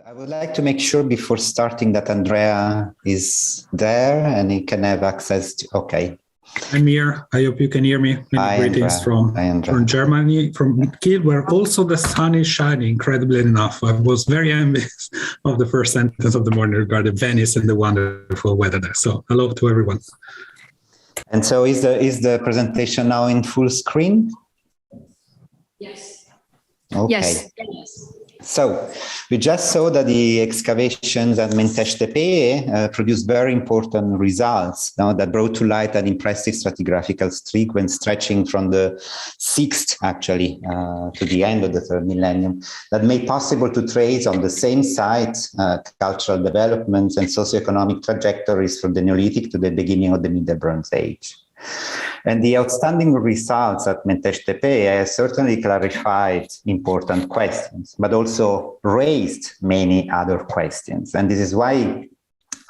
I would like to make sure before starting that Andrea is there and he can have access to, okay. I'm here. I hope you can hear me. Many greetings from Germany, from Kiel, where also the sun is shining, incredibly enough. I was very envious of the first sentence of the morning regarding Venice and the wonderful weather there. So hello to everyone. And so is the presentation now in full screen? Yes. Okay. Yes. So we just saw that the excavations at Mentesh Tepe produced very important results that brought to light an impressive stratigraphical sequence stretching from the 6th, actually, to the end of the 3rd millennium, that made possible to trace on the same site cultural developments and socioeconomic trajectories from the Neolithic to the beginning of the Middle Bronze Age. And the outstanding results at Mentesh Tepe have certainly clarified important questions, but also raised many other questions. And this is why,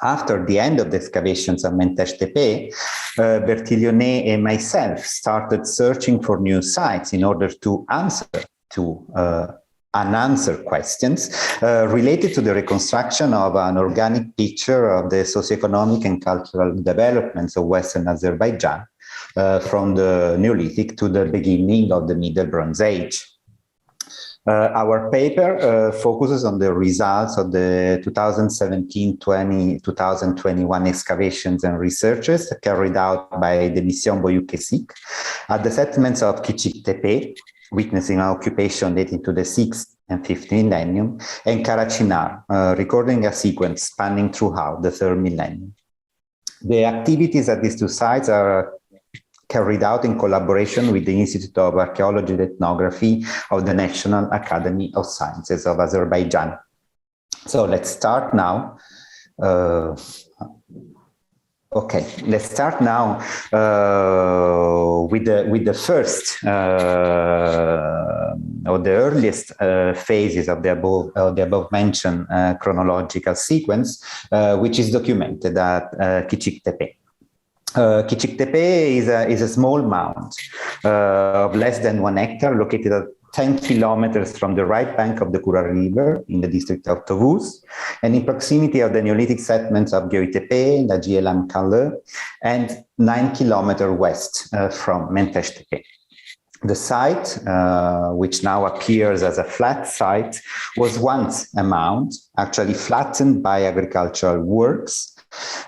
after the end of the excavations at Mentesh Tepe, Bertiglione and myself started searching for new sites in order to answer to unanswered questions related to the reconstruction of an organic picture of the socioeconomic and cultural developments of Western Azerbaijan from the Neolithic to the beginning of the Middle Bronze Age. Our paper focuses on the results of the 2017-2021 excavations and researches carried out by the Mission Boyuk-Kesik at the settlements of Kiçik Tepe, witnessing an occupation dating to the 6th and 5th millennium, and Qaraçinar, recording a sequence spanning throughout the 3rd millennium. The activities at these two sites are carried out in collaboration with the Institute of Archaeology and Ethnography of the National Academy of Sciences of Azerbaijan. So let's start now. Okay, let's start now with the first or the earliest phases of the above mentioned chronological sequence, which is documented at Kiçik Tepe. Kiçik Tepe is a small mound of less than 1 hectare located at 10 kilometers from the right bank of the Kura River in the district of Tovuz, and in proximity of the Neolithic settlements of Goi Tepe, Lagielam Kale, and 9 kilometers west from Mentesh Tepe. The site, which now appears as a flat site, was once a mound, actually flattened by agricultural works,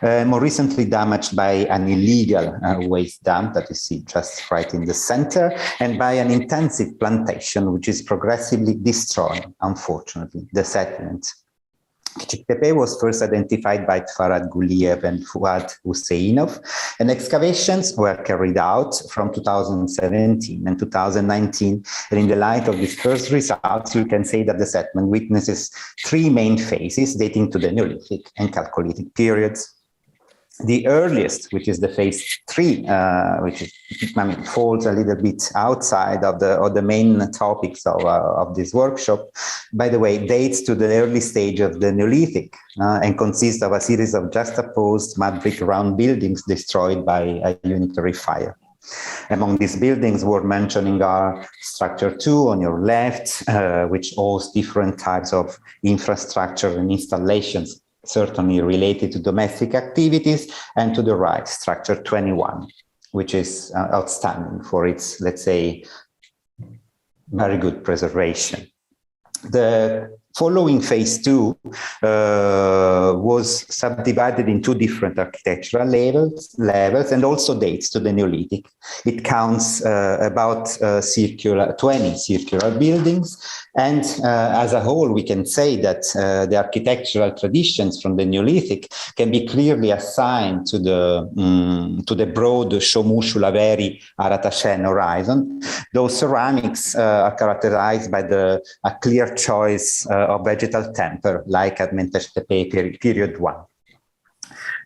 more recently damaged by an illegal waste dump that you see just right in the center, and by an intensive plantation, which is progressively destroying, unfortunately, the settlement. Kiçik Tepe was first identified by Farhad Guliev and Fuad Husseinov, and excavations were carried out from 2017 and 2019. And in the light of these first results, we can say that the settlement witnesses 3 main phases dating to the Neolithic and Chalcolithic periods. The earliest, which is the phase 3, which is, falls a little bit outside of the main topics of this workshop, by the way, dates to the early stage of the Neolithic and consists of a series of juxtaposed mud brick round buildings destroyed by a unitary fire. Among these buildings worth mentioning are structure 2 on your left, which hosts different types of infrastructure and installations, certainly related to domestic activities, and to the right, structure 21, which is outstanding for its, let's say, very good preservation. The following phase 2 was subdivided in 2 different architectural levels and also dates to the Neolithic. It counts about 20 circular buildings, and as a whole we can say that the architectural traditions from the Neolithic can be clearly assigned to the broad Shomu-Shulaveri Aratacen horizon. Those ceramics are characterized by a clear choice of vegetal temper, like at Mentesh Tepe period 1,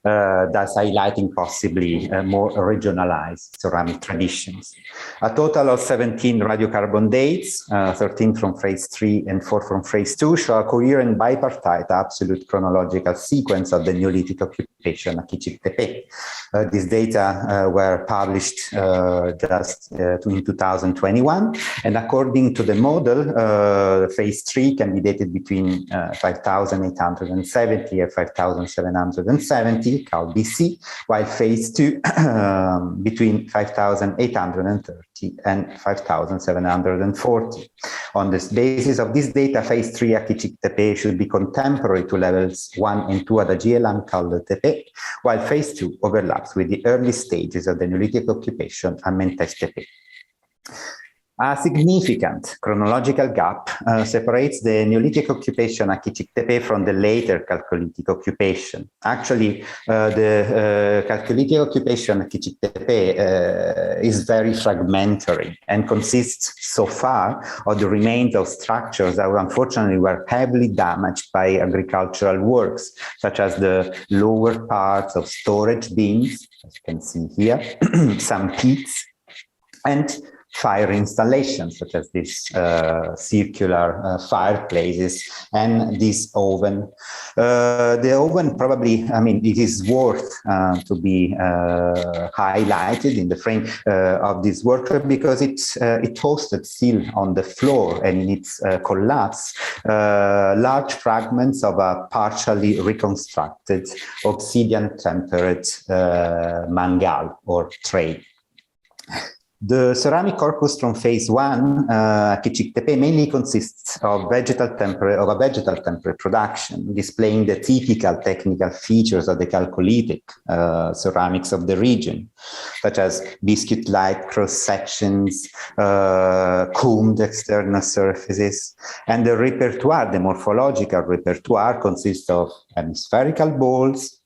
thus highlighting possibly more regionalized ceramic traditions. A total of 17 radiocarbon dates, 13 from phase 3 and 4 from phase 2, show a coherent bipartite absolute chronological sequence of the Neolithic occupation occupation at Kiçik Tepe. These data were published just in 2021, and according to the model, phase 3 can be dated between 5,870 and 5,770 Cal BC, while phase 2 between 5,830 and 5,740. On the basis of this data, phase 3 at Kiçik Tepe should be contemporary to levels 1 and 2 at the Giulio Tepe, while phase 2 overlaps with the early stages of the Neolithic occupation at Mentesh Tepe. A significant chronological gap separates the Neolithic occupation at Kiçik Tepe from the later Chalcolithic occupation. Actually, the Chalcolithic occupation at Kiçik Tepe is very fragmentary and consists so far of the remains of structures that unfortunately were heavily damaged by agricultural works, such as the lower parts of storage bins, as you can see here, some pits, and fire installations, such as these circular fireplaces and this oven. The oven probably, I mean, it is worth to be highlighted in the frame of this workshop because it hosted still on the floor and in its collapse large fragments of a partially reconstructed obsidian-tempered mangal or tray. The ceramic corpus from phase 1, Kiçik Tepe, mainly consists of a vegetal temperate production, displaying the typical technical features of the Chalcolithic ceramics of the region, such as biscuit-like cross-sections, combed external surfaces, and the repertoire, the morphological repertoire, consists of hemispherical bowls,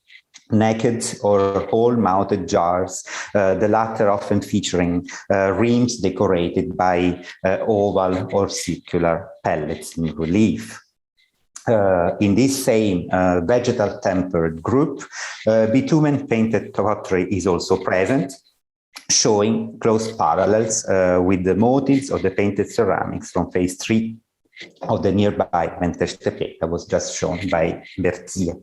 naked or hole-mounted jars, the latter often featuring rims decorated by oval or circular pellets in relief. In this same vegetal tempered group, bitumen painted pottery is also present, showing close parallels with the motifs of the painted ceramics from phase 3 of the nearby Mentesh Tepe that was just shown by Bertier.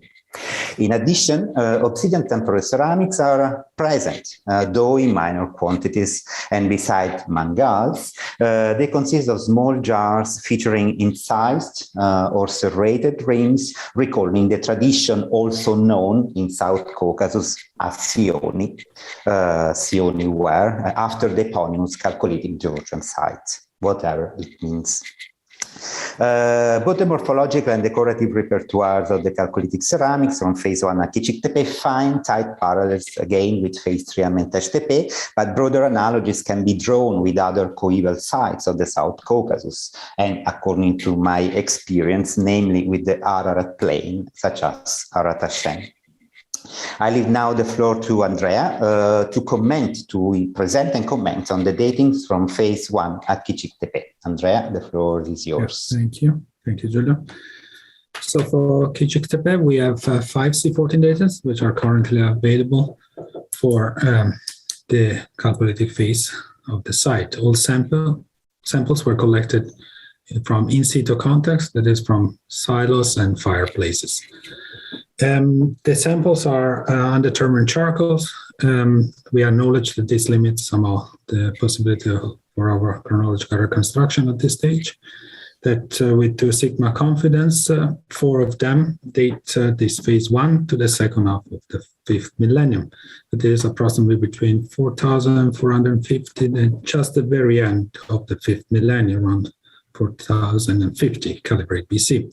In addition, obsidian tempered ceramics are present, though in minor quantities, and beside mangals, they consist of small jars featuring incised or serrated rims, recalling the tradition also known in South Caucasus as Sioni, Sioni ware, after the eponymous Chalcolithic Georgian site, whatever it means. Both the morphological and decorative repertoires of the Chalcolithic ceramics from phase 1 at Kiçik Tepe find tight parallels again with phase 3 at Mentesh Tepe, but broader analogies can be drawn with other coeval sites of the South Caucasus, and according to my experience, namely with the Ararat plain, such as Arat Hashem. I leave now the floor to Andrea to present and comment on the datings from phase 1 at Kiçik Tepe. Andrea, the floor is yours. Yes, thank you. Thank you, Giulio. So for Kiçik Tepe, we have 5 C14 data, which are currently available for the Chalcolithic phase of the site. All samples were collected from in situ context, that is from silos and fireplaces. The samples are undetermined charcoals. We acknowledge that this limits somehow the possibility for our chronological reconstruction at this stage. That with 2 sigma confidence, 4 of them date this phase 1 to the second half of the 5th millennium. That is approximately between 4,450 and just the very end of the 5th millennium, around 4,050 calibrate BC.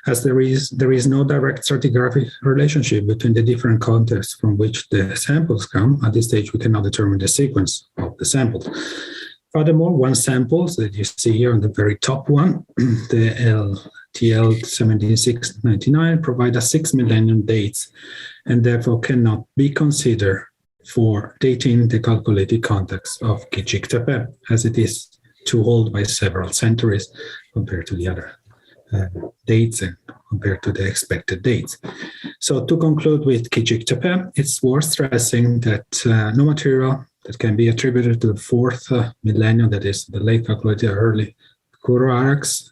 As there is no direct stratigraphic relationship between the different contexts from which the samples come, at this stage we cannot determine the sequence of the samples. Furthermore, one sample that you see here on the very top one, the LTL 7699, provide a 6 millennium dates and therefore cannot be considered for dating the Chalcolithic context of Kiçik Tepe, as it is too old by several centuries compared to the other dates and compared to the expected dates. So to conclude with Kiçik Tepe, it's worth stressing that no material that can be attributed to the 4th millennium, that is the late Chalcolithic, early Kura-Arax,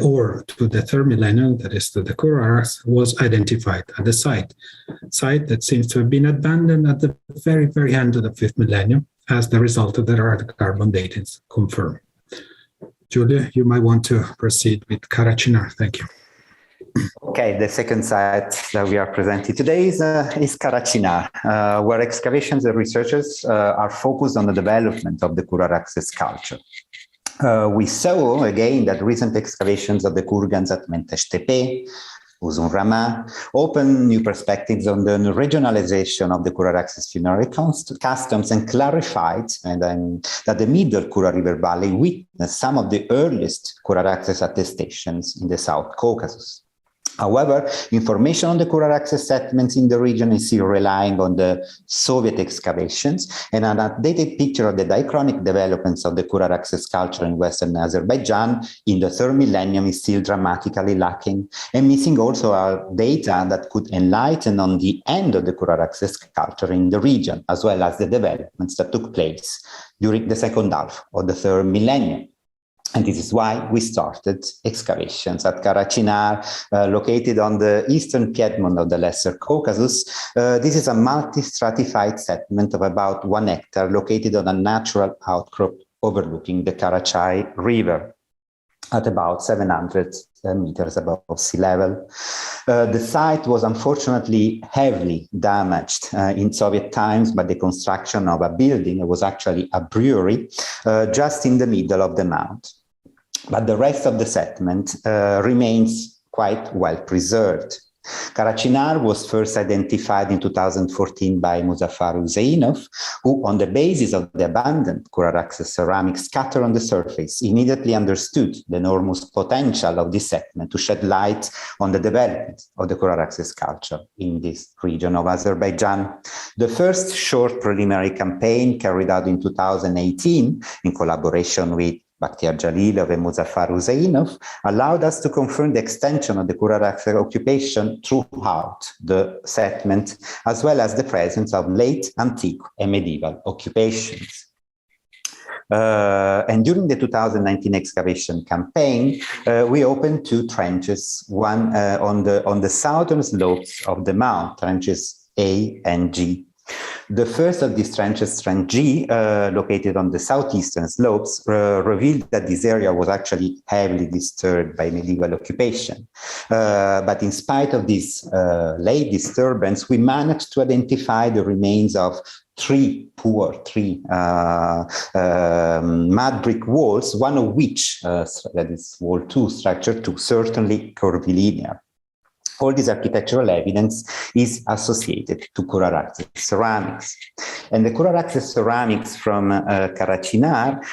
or to the third millennium, that is to the Kura-Arax, was identified at the site that seems to have been abandoned at the very, very end of the fifth millennium, as the result of the radiocarbon datings confirm. Giulio, you might want to proceed with Qaraçinar. Thank you. Okay, the second site that we are presenting today is Qaraçinar, where excavations and researchers are focused on the development of the Kura-Araxes culture. We saw again that recent excavations of the kurgans at Mentesh Tepe, Uzun Rama, open new perspectives on the regionalization of the Kura-Araxes funerary customs and clarified that the middle Kura River Valley witnessed some of the earliest Kura-Araxes attestations in the South Caucasus. However, information on the Kura-Araxes settlements in the region is still relying on the Soviet excavations, and an updated picture of the diachronic developments of the Kura-Araxes culture in Western Azerbaijan in the third millennium is still dramatically lacking, and missing also our data that could enlighten on the end of the Kura-Araxes culture in the region, as well as the developments that took place during the second half of the third millennium. And this is why we started excavations at Qaraçinar, located on the eastern Piedmont of the Lesser Caucasus. This is a multi-stratified settlement of about 1 hectare located on a natural outcrop overlooking the Karachay River at about 700 meters above sea level. The site was unfortunately heavily damaged in Soviet times by the construction of a building. It was actually a brewery just in the middle of the mount. But the rest of the settlement remains quite well preserved. Qaraçinar was first identified in 2014 by Muzaffar Husseinov, who, on the basis of the abandoned Kura-Araxes ceramics scattered on the surface, immediately understood the enormous potential of this settlement to shed light on the development of the Kura-Araxes culture in this region of Azerbaijan. The first short preliminary campaign carried out in 2018 in collaboration with Bakhtiar Jalilov and Muzaffar Husseinov allowed us to confirm the extension of the Kura-Araxes occupation throughout the settlement, as well as the presence of late antique and medieval occupations. And during the 2019 excavation campaign, we opened 2 trenches, one on the southern slopes of the mount, trenches A and G. The first of these trenches, Trench G, located on the southeastern slopes, revealed that this area was actually heavily disturbed by medieval occupation. But in spite of this late disturbance, we managed to identify the remains of 3 mud brick walls, one of which, that is wall 2, structure 2, certainly curvilinear. All this architectural evidence is associated to Kura-Araxes ceramics. And the Kura-Araxes ceramics from Qaraçinar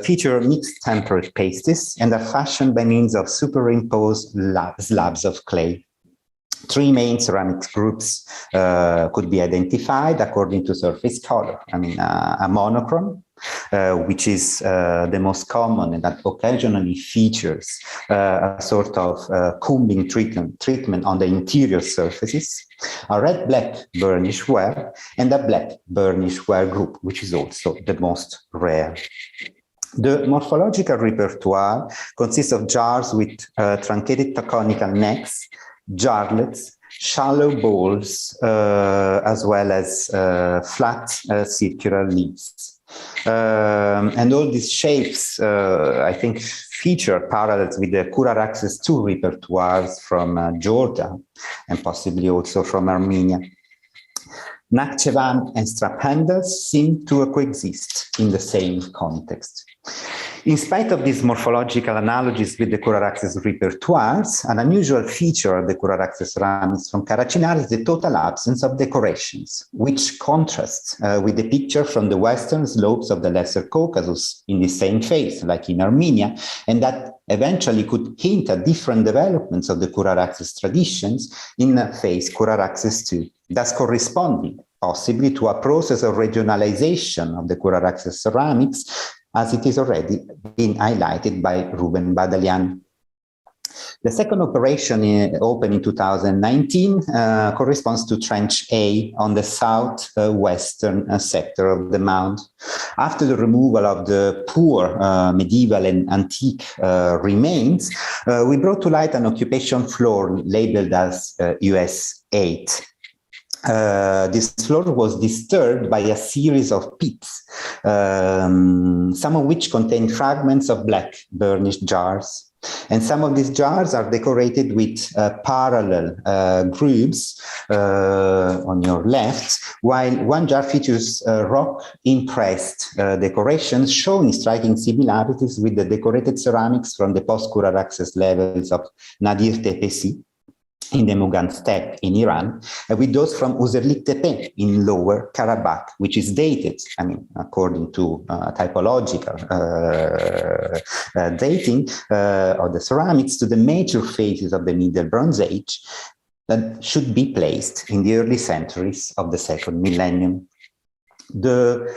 feature mixed temperate pastes and are fashioned by means of superimposed slabs of clay. 3 main ceramics groups could be identified according to surface color. I mean, a monochrome, which is the most common and that occasionally features a sort of combing treatment on the interior surfaces, a red-black burnish ware, and a black burnish ware group, which is also the most rare. The morphological repertoire consists of jars with truncated conical necks, jarlets, shallow bowls, as well as flat circular leaves. And all these shapes, I think, feature parallels with the Kura-Araxes II repertoires from Georgia and possibly also from Armenia. Nakhchivan and strap handles seem to coexist in the same context. In spite of these morphological analogies with the Kura-Araxes repertoires, an unusual feature of the Kura-Araxes ceramics from Qaraçinar is the total absence of decorations, which contrasts with the picture from the western slopes of the Lesser Caucasus in the same phase, like in Armenia, and that eventually could hint at different developments of the Kura-Araxes traditions in phase Kura-Araxes II, thus corresponding possibly to a process of regionalization of the Kura-Araxes ceramics, as it is already been highlighted by Ruben Badalian. The second operation, opened in 2019, corresponds to Trench A on the southwestern sector of the mound. After the removal of the poor medieval and antique remains, we brought to light an occupation floor labeled as US 8. This floor was disturbed by a series of pits, some of which contain fragments of black burnished jars. And some of these jars are decorated with parallel grooves on your left, while one jar features rock-impressed decorations showing striking similarities with the decorated ceramics from the post-Kurar access levels of Nadir Tepesi in the Mughal steppe in Iran, with those from Uzerlik Tepe in Lower Karabakh, which is dated, I mean, according to typological dating of the ceramics, to the major phases of the Middle Bronze Age that should be placed in the early centuries of the second millennium. The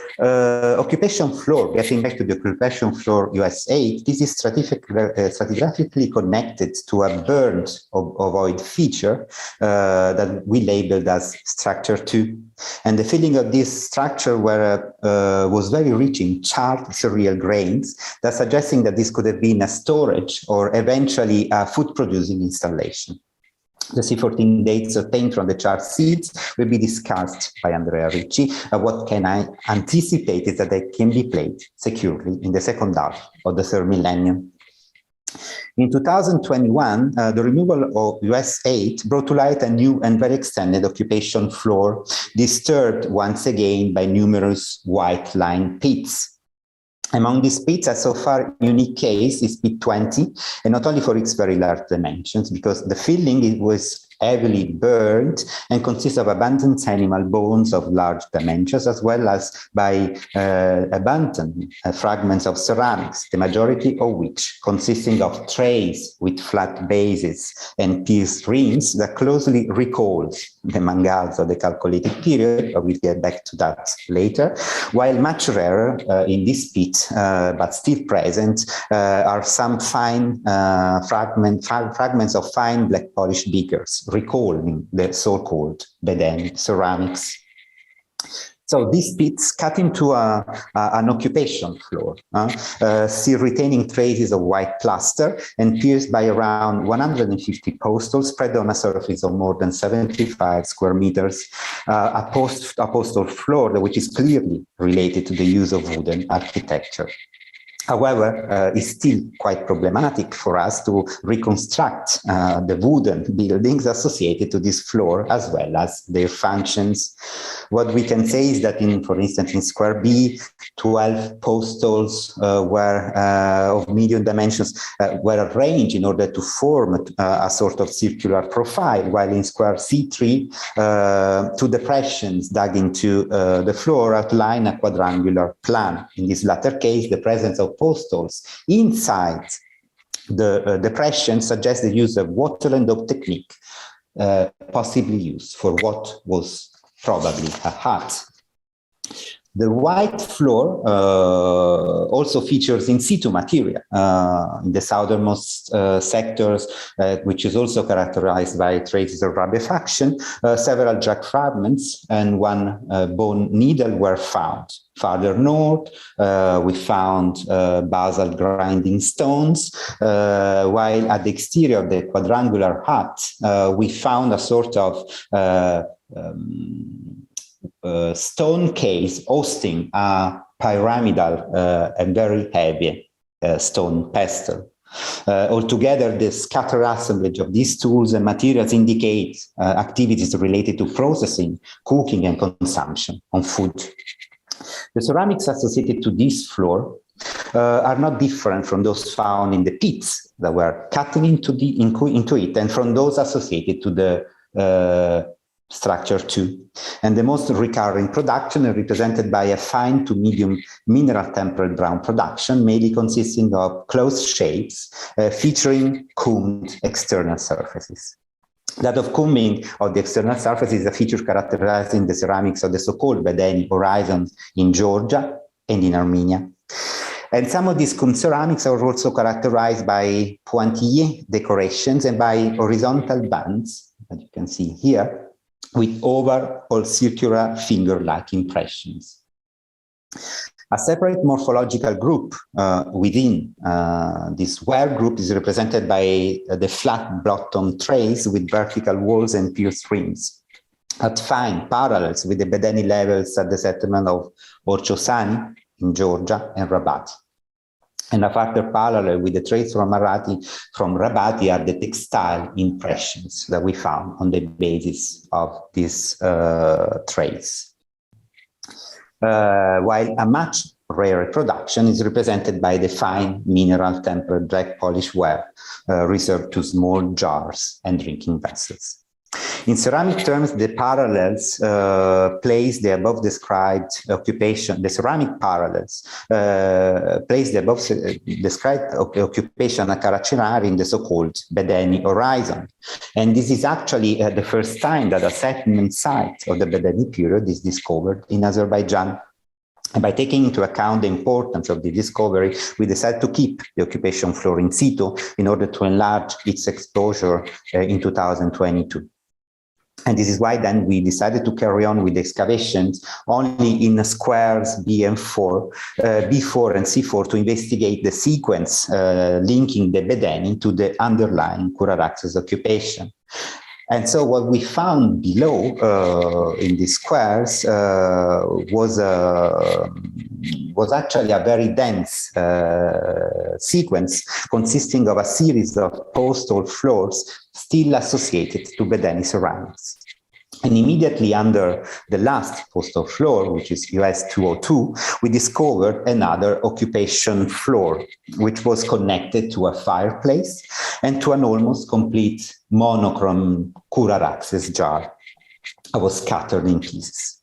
occupation floor, getting back to the occupation floor US 8, this is stratigraphically connected to a burned ovoid feature that we labeled as structure 2. And the filling of this structure was very rich in charred cereal grains, thus suggesting that this could have been a storage or eventually a food-producing installation. The C14 dates obtained from the charred seeds will be discussed by Andrea Ricci. What can I anticipate is that they can be played securely in the second half of the third millennium. In 2021, the removal of US 8 brought to light a new and very extended occupation floor, disturbed once again by numerous white line pits. Among these pits, a so far unique case is pit 20, and not only for its very large dimensions, because the filling was heavily burned and consists of abundant animal bones of large dimensions, as well as by abundant fragments of ceramics, the majority of which consisting of trays with flat bases and pierced rims that closely recalls the mangals of the Chalcolithic period. I will get back to that later. While much rarer in this pit, but still present, are some fine fragments of fine black polished beakers, recalling the so-called Beden ceramics. So these pits cut into an occupation floor, still retaining traces of white plaster and pierced by around 150 postals spread on a surface of more than 75 square meters, a postal floor which is clearly related to the use of wooden architecture. However, it's still quite problematic for us to reconstruct the wooden buildings associated to this floor, as well as their functions. What we can say is that, for instance, in Square B, 12 postals of medium dimensions were arranged in order to form a sort of circular profile, while in Square C3, 2 depressions dug into the floor outline a quadrangular plan. In this latter case, the presence of postals inside the depression suggests the use of wattle and daub technique, possibly used for what was probably a hut. The white floor also features in situ material in the southernmost sectors, which is also characterized by traces of rabefaction. Several jack fragments and one bone needle were found. Farther north, we found basalt grinding stones, while at the exterior of the quadrangular hut, we found a sort of stone case hosting a pyramidal and very heavy stone pestle. Altogether, the scattered assemblage of these tools and materials indicates activities related to processing, cooking, and consumption on food. The ceramics associated to this floor are not different from those found in the pits that were cutting into it, and from those associated to the structure 2. And the most recurring production is represented by a fine to medium mineral tempered brown production, mainly consisting of closed shapes featuring combed external surfaces. That of combing of the external surface is a feature characterizing the ceramics of the so-called Bedeni horizons in Georgia and in Armenia. And some of these ceramics are also characterized by pointillé decorations and by horizontal bands, that you can see here, with oval or circular finger-like impressions. A separate morphological group within this ware group is represented by the flat bottom trays with vertical walls and pierced rims, at fine parallels with the Bedeni levels at the settlement of Orchosani in Georgia and Rabat. And a further parallel with the traits from Rabati are the textile impressions that we found on the basis of these traits. While a much rarer production is represented by the fine mineral tempered black polish ware reserved to small jars and drinking vessels. In ceramic terms, the parallels place the above described occupation, the ceramic parallels place the above described occupation at Qaraçinar in the so-called Bedeni horizon. And this is actually the first time that a settlement site of the Bedeni period is discovered in Azerbaijan. And by taking into account the importance of the discovery, we decided to keep the occupation floor in situ in order to enlarge its exposure in 2022. And this is why then we decided to carry on with excavations only in squares B4 and C4 to investigate the sequence linking the Bedeni to the underlying Qaraçinar occupation. And so what we found below in these squares was actually a very dense sequence consisting of a series of posthole floors still associated to Bedeni ceramics. And immediately under the last posthole floor, which is US 202, we discovered another occupation floor, which was connected to a fireplace and to an almost complete monochrome Qaraçinar jar that was scattered in pieces.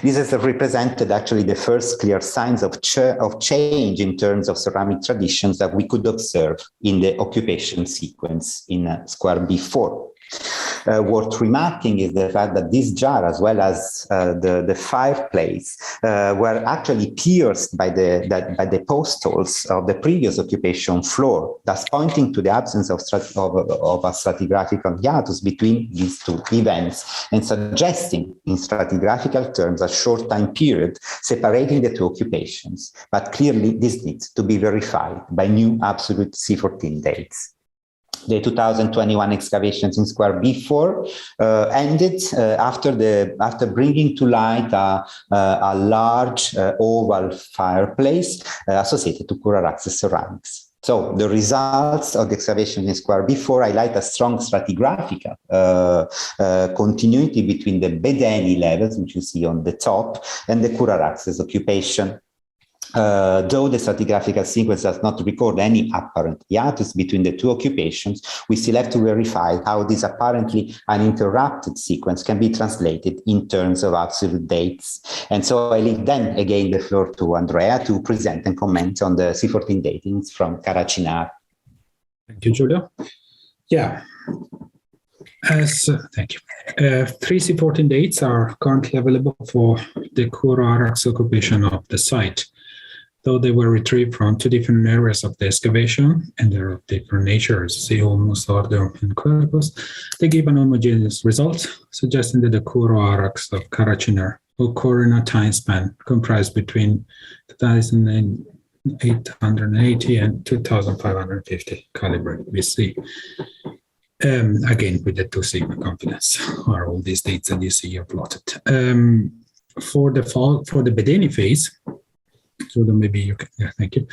This has represented actually the first clear signs of change in terms of ceramic traditions that we could observe in the occupation sequence in square B4. Worth remarking is the fact that this jar, as well as the fireplace, were actually pierced by the post holes of the previous occupation floor, thus pointing to the absence of a stratigraphical hiatus between these two events and suggesting, in stratigraphical terms, a short time period separating the two occupations. But clearly, this needs to be verified by new absolute C14 dates. The 2021 excavations in square B4 ended after bringing to light a large oval fireplace associated to Qaraçinar ceramics. So the results of the excavation in square B4 highlight a strong stratigraphical continuity between the Bedeni levels, which you see on the top, and the Qaraçinar occupation. Though the stratigraphical sequence does not record any apparent hiatus between the two occupations, we still have to verify how this apparently uninterrupted sequence can be translated in terms of absolute dates. And so I leave then again the floor to Andrea to present and comment on the C14 datings from Qaraçinar. Thank you, Giulio. Yeah. Thank you. 3 C14 dates are currently available for the Qaraçinar occupation of the site. Though they were retrieved from 2 different areas of the excavation and they're of different natures, Seomus, Ordeum, and Caucasus, they give an homogeneous result, suggesting that the Qaraçinar of Qaraçinar occur in a time span comprised between 2880 and 2550 calibrate BC. Again, with the 2 sigma confidence, are all these dates that you see here plotted. For the Bedeni phase, so then maybe you can, thank you.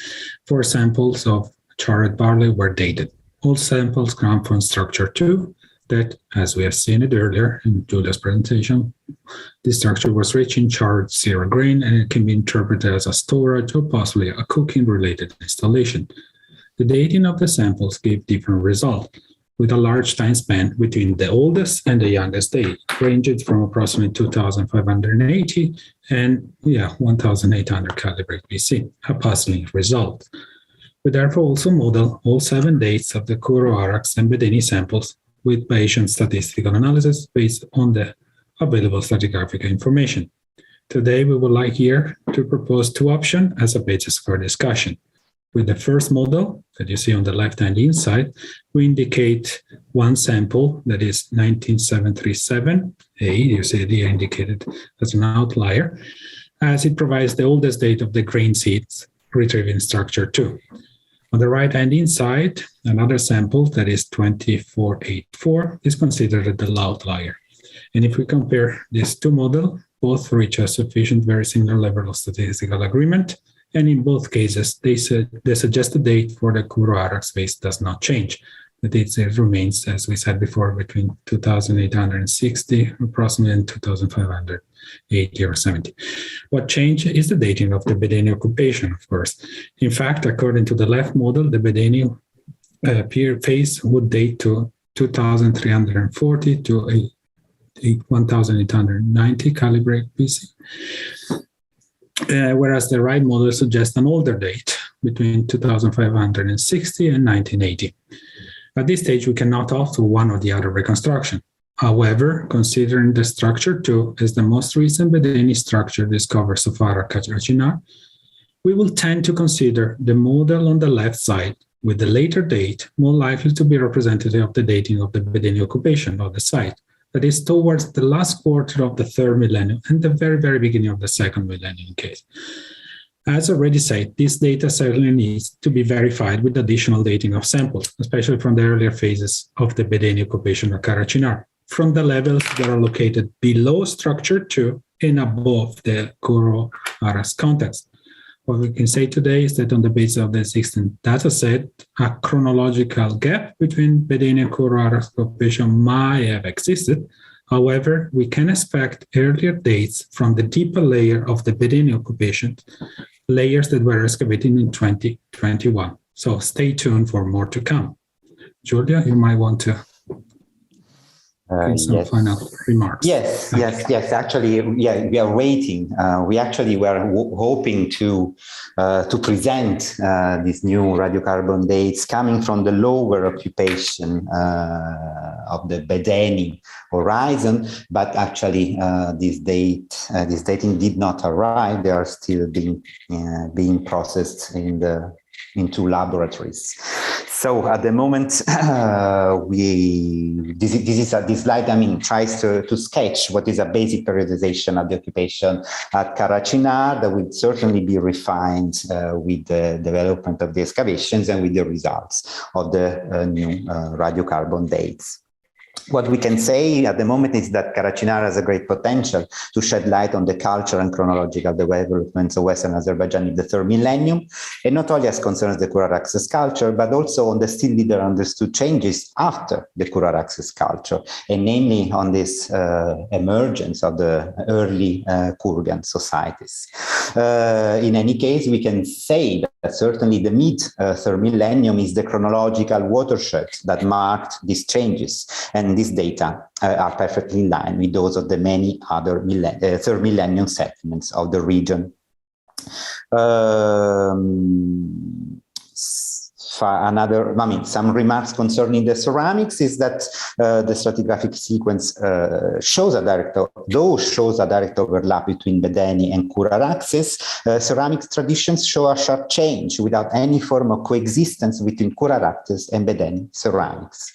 4 samples of charred barley were dated. All samples come from structure 2, that, as we have seen it earlier in Giulio's presentation, this structure was rich in charred zero grain, and it can be interpreted as a storage or possibly a cooking-related installation. The dating of the samples gave different results, with a large time span between the oldest and the youngest date, ranging from approximately 2580 and 1800 calibrate BC, a puzzling result. We therefore also model all 7 dates of the Qaraçinar and Bedeni samples with Bayesian statistical analysis based on the available stratigraphic information. Today, we would like here to propose 2 options as a basis for discussion. With the first model that you see on the left-hand inside, we indicate one sample that is 19737A, you see it here indicated as an outlier, as it provides the oldest date of the grain seeds retrieved in structure 2. On the right-hand inside, another sample that is 2484 is considered the outlier. And if we compare these two models, both reach a sufficient, very similar level of statistical agreement. And in both cases, the suggested date for the Kuro-Arax phase does not change. The date remains, as we said before, between 2860 approximately and 2580 or 70. What changed is the dating of the Bedeni occupation, of course. In fact, according to the left model, the Bedeni phase would date to 2340 to 1890 calibrate BC. Whereas the right model suggests an older date between 2560 and 1980. At this stage, we cannot opt for one or the other reconstruction. However, considering the structure 2 is the most recent Bedeni structure discovered so far at Qaraçinar, we will tend to consider the model on the left side with the later date more likely to be representative of the dating of the Bedeni occupation of the site. That is towards the last quarter of the third millennium and the very, very beginning of the second millennium case. As already said, this data certainly needs to be verified with additional dating of samples, especially from the earlier phases of the Bedeni occupation of Qaraçinar, from the levels that are located below structure 2 and above the Kuro-Arax context. What we can say today is that on the basis of the existing data set, a chronological gap between Bedeni and Kuro-Arax occupation might have existed. However, we can expect earlier dates from the deeper layer of the Bedeni occupation, layers that were excavated in 2021. So stay tuned for more to come. Giulia, you might want to some final remarks. Yes. Actually, we are waiting. We actually were hoping to present these new radiocarbon dates coming from the lower occupation of the Bedeni horizon, but actually this dating did not arrive. They are still being processed into laboratories. So at the moment, this slide, tries to sketch what is a basic periodization of the occupation at Qaraçinar that will certainly be refined with the development of the excavations and with the results of the new radiocarbon dates. What we can say at the moment is that Qaraçinar has a great potential to shed light on the culture and chronological developments of Western Azerbaijan in the third millennium, and not only as concerns the Kuro-Arax culture, but also on the still little understood changes after the Kuro-Arax culture, and namely on this emergence of the early Kurgan societies. In any case, we can say that certainly the mid-third millennium is the chronological watershed that marked these changes, and these data are perfectly in line with those of the many other third millennium settlements of the region. Some remarks concerning the ceramics is that the stratigraphic sequence shows a direct overlap between Bedeni and Kuro-Araxes. Ceramics traditions show a sharp change without any form of coexistence between Kuro-Araxes and Bedeni ceramics.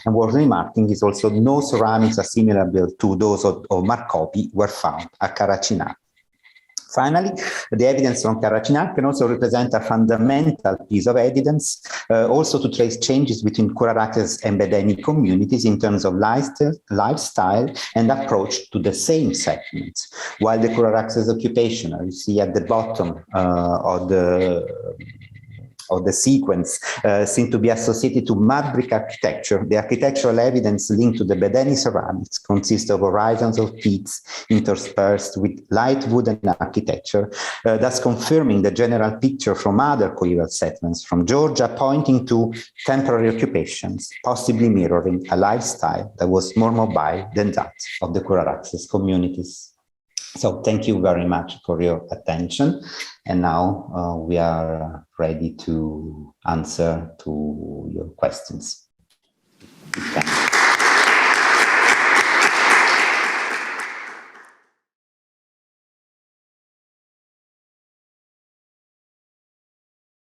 And worth remarking is also no ceramics assimilable to those of Marcopi were found at Qaraçinar. Finally, the evidence from Qaraçinar can also represent a fundamental piece of evidence, also to trace changes between Kuro-Araxes and Bedeni communities in terms of lifestyle and approach to the same settlements. While the Kuro-Araxes occupation, you see at the bottom of the sequence, seem to be associated to mud brick architecture. The architectural evidence linked to the Bedeni ceramics consists of horizons of pits interspersed with light wooden architecture, thus confirming the general picture from other coeval settlements from Georgia, pointing to temporary occupations, possibly mirroring a lifestyle that was more mobile than that of the Kuro-Araxes communities. So thank you very much for your attention. And now we are ready to answer to your questions. Thank you.